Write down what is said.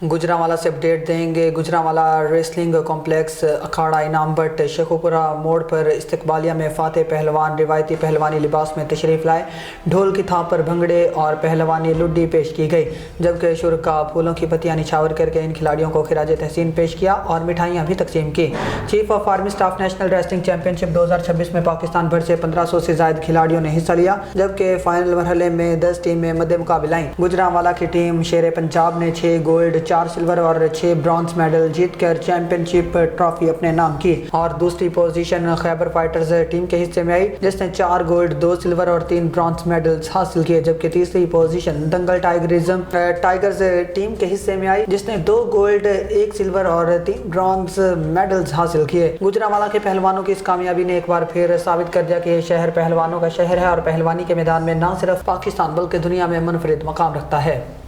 गुजरांवाला से अपडेट देंगे। Gujranwala wrestling complex अखाड़ा इनाम भट्ट शेखुपुरा मोड़ पर इस्तकबालिया में फातेह पहलवान रिवायती पहलवानी लिबास में तशरीफ़ लाए। ढोल की थाप पर भंगड़े और पहलवानी लुड्डी पेश की गई, जबकि शुरका फूलों की पत्तियां निछावर करके इन खिलाड़ियों को खिराज तहसीन पेश किया और मिठाइयाँ भी तकसीम की। Chief of army staff national wrestling championship 2026 में पाकिस्तान भर से 1500 से ज्यादा खिलाड़ियों ने हिस्सा लिया, जबकि फाइनल मरहले में 10 टीमें मद्दे मुकाबले आईं। गुजरांवाला की टीम शेर पंजाब ने 6 गोल्ड 4 सिल्वर और 6 ब्रॉन्ज मेडल जीतकर चैंपियनशिप ट्रॉफी अपने नाम की और दूसरी पोजीशन खैबर फाइटर्स टीम के हिस्से में आई, जिसने 4 गोल्ड 2 सिल्वर और 3 ब्रॉन्ज मेडल्स हासिल किए, जबकि तीसरी पोजीशन दंगल टाइगर्स टीम के हिस्से में आई, जिसने 2 गोल्ड 1 सिल्वर और 3 ब्रॉन्ज मेडल्स हासिल किए। गुजरांवाला के पहलवानों की इस कामयाबी ने एक बार फिर साबित कर दिया कि ये शहर पहलवानों का शहर है और पहलवानी के मैदान में न सिर्फ पाकिस्तान बल्कि दुनिया में मुनफरिद मकाम रखता है।